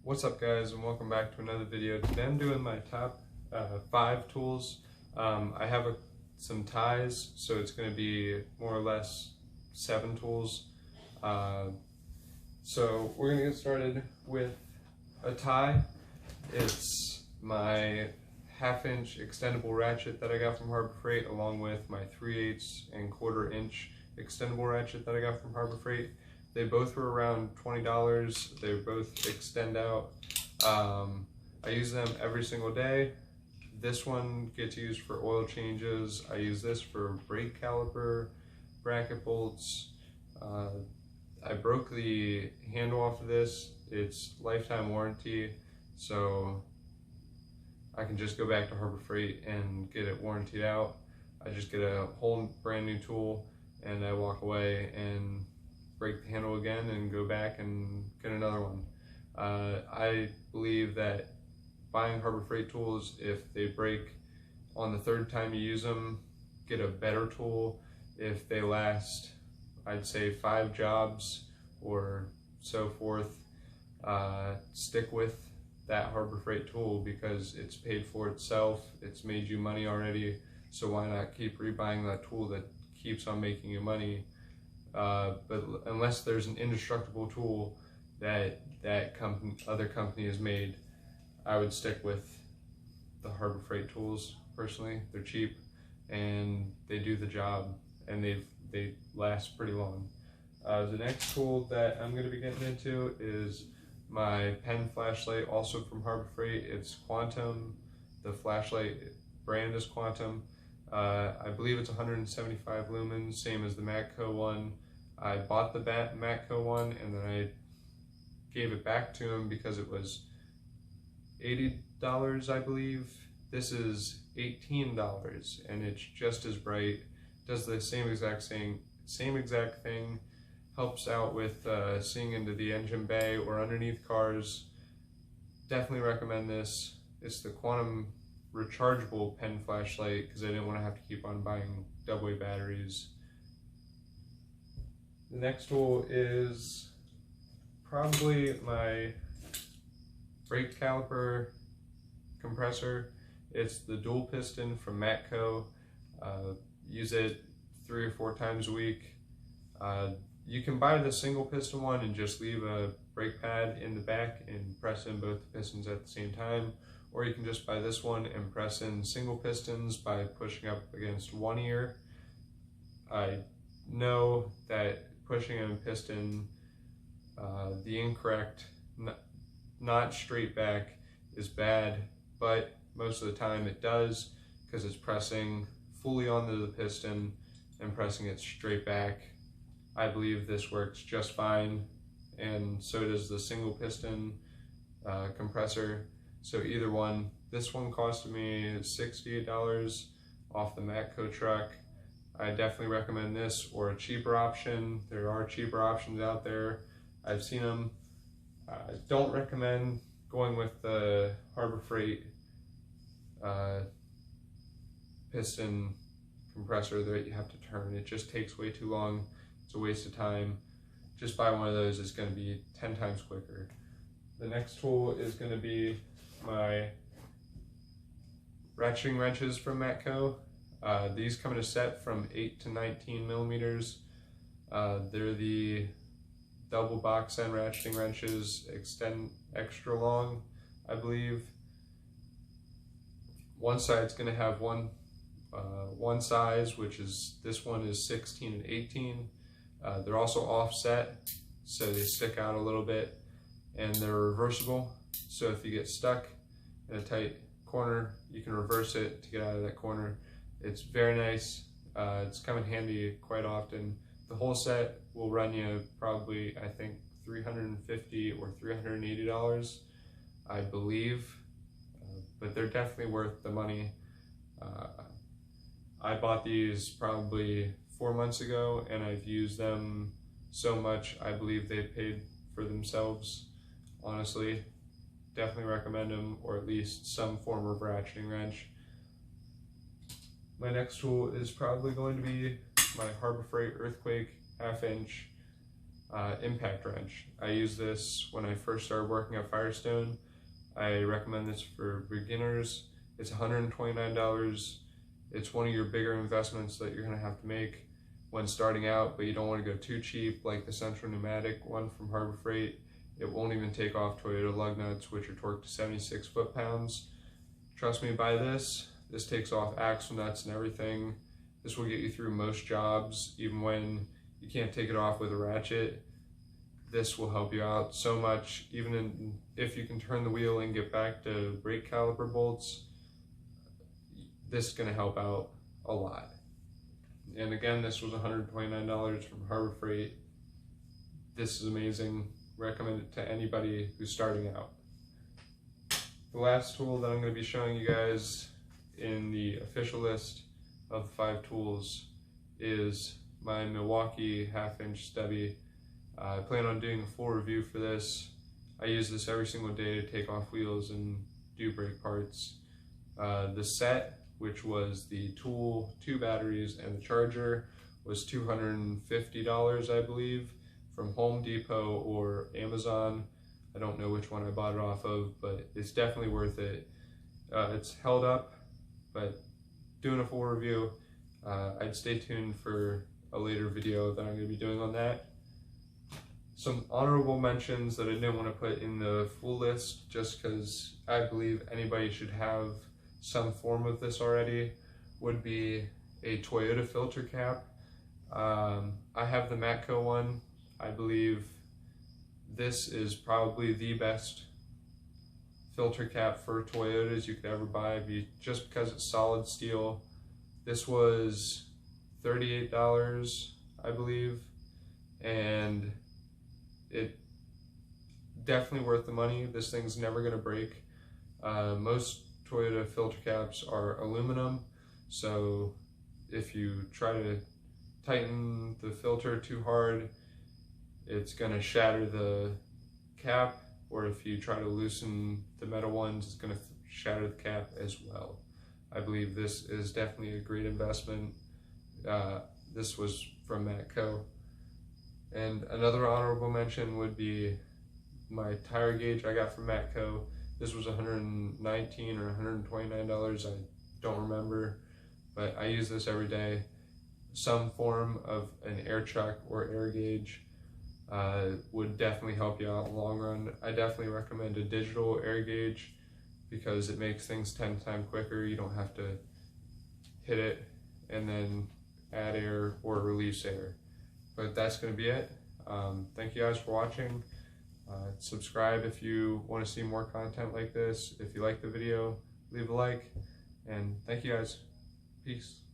What's up guys, and welcome back to another video. Today I'm doing my top 5 tools. I have some ties, so it's going to be more or less 7 tools. So we're going to get started with a tie. It's my 1/2 inch extendable ratchet that I got from Harbor Freight, along with my 3/8 and 1/4 inch extendable ratchet that I got from Harbor Freight. They both were around $20. They both extend out. I use them every single day. This one gets used for oil changes. I use this for brake caliper, bracket bolts. I broke the handle off of this. It's lifetime warranty, so I can just go back to Harbor Freight and get it warrantied out. I just get a whole brand new tool and I walk away and break the handle again and go back and get another one. I believe that buying Harbor Freight tools, if they break on the 3rd time you use them, get a better tool. If they last, I'd say 5 jobs or so forth, stick with that Harbor Freight tool because it's paid for itself. It's made you money already, so why not keep rebuying that tool that keeps on making you money? But unless there's an indestructible tool that other company has made, I would stick with the Harbor Freight tools personally. They're cheap and they do the job, and they last pretty long. The next tool that I'm going to be getting into is my pen flashlight, also from Harbor Freight. It's Quantum. The flashlight brand is Quantum. I believe it's 175 lumens, same as the Matco one. I bought the Matco one and then I gave it back to him because it was $80, I believe. This is $18 and it's just as bright, does the same exact thing, helps out with seeing into the engine bay or underneath cars. Definitely recommend this. It's the Quantum rechargeable pen flashlight because I didn't want to have to keep on buying AA batteries. The next tool is probably my brake caliper compressor. It's the dual piston from Matco. Use it 3 or 4 times a week. You can buy the single piston one and just leave a brake pad in the back and press in both the pistons at the same time, or you can just buy this one and press in single pistons by pushing up against one ear. I know that pushing in a piston the incorrect, not straight back, is bad, but most of the time it does because it's pressing fully onto the piston and pressing it straight back. I believe this works just fine, and so does the single piston compressor. So either one. This one costed me $68 off the Matco truck. I definitely recommend this or a cheaper option. There are cheaper options out there. I've seen them. Don't recommend going with the Harbor Freight piston compressor that you have to turn. It just takes way too long. It's a waste of time. Just buy one of those. It's going to be 10 times quicker. The next tool is going to be my ratcheting wrenches from Matco. These come in a set from 8 to 19 millimeters. They're the double box end ratcheting wrenches, extend extra long, I believe. One side's going to have one size, which is, this one is 16 and 18. They're also offset, so they stick out a little bit, and they're reversible. So if you get stuck in a tight corner, you can reverse it to get out of that corner. It's very nice. It's come in handy quite often. The whole set will run you probably, I think, $350 or $380, I believe, but they're definitely worth the money. I bought these probably 4 months ago and I've used them so much, I believe they paid for themselves. Honestly, definitely recommend them, or at least some form of ratcheting wrench. My next tool is probably going to be my Harbor Freight Earthquake 1/2 inch impact wrench. I use this when I first started working at Firestone. I recommend this for beginners. It's $129. It's one of your bigger investments that you're going to have to make when starting out, but you don't want to go too cheap like the Central Pneumatic one from Harbor Freight. It won't even take off Toyota lug nuts, which are torqued to 76 foot-pounds. Trust me, buy this. This takes off axle nuts and everything. This will get you through most jobs, even when you can't take it off with a ratchet. This will help you out so much, even if you can turn the wheel and get back to brake caliper bolts. This is going to help out a lot. And again, this was $129 from Harbor Freight. This is amazing. Recommend it to anybody who's starting out. The last tool that I'm going to be showing you guys in the official list of 5 tools is my Milwaukee 1/2-inch stubby. I plan on doing a full review for this. I use this every single day to take off wheels and do brake parts. The set, which was the tool, 2 batteries, and the charger, was $250, I believe, from Home Depot or Amazon. I don't know which one I bought it off of, but it's definitely worth it. It's held up, but doing a full review, I'd stay tuned for a later video that I'm going to be doing on that. Some honorable mentions that I didn't want to put in the full list just because I believe anybody should have some form of this already would be a Toyota filter cap. I have the Matco one. I believe this is probably the best filter cap for Toyotas you could ever buy, just because it's solid steel. This was $38, I believe, and it definitely worth the money. This thing's never gonna break. Most Toyota filter caps are aluminum, so if you try to tighten the filter too hard, it's gonna shatter the cap, or if you try to loosen the metal ones, it's gonna shatter the cap as well. I believe this is definitely a great investment. This was from Matco. And another honorable mention would be my tire gauge I got from Matco. This was $119 or $129, I don't remember, but I use this every day. Some form of an air chuck or air gauge would definitely help you out in the long run. I definitely recommend a digital air gauge because it makes things 10 times quicker. You don't have to hit it and then add air or release air. But that's going to be it. Thank you guys for watching. Subscribe if you want to see more content like this. If you like the video, leave a like. And thank you guys. Peace.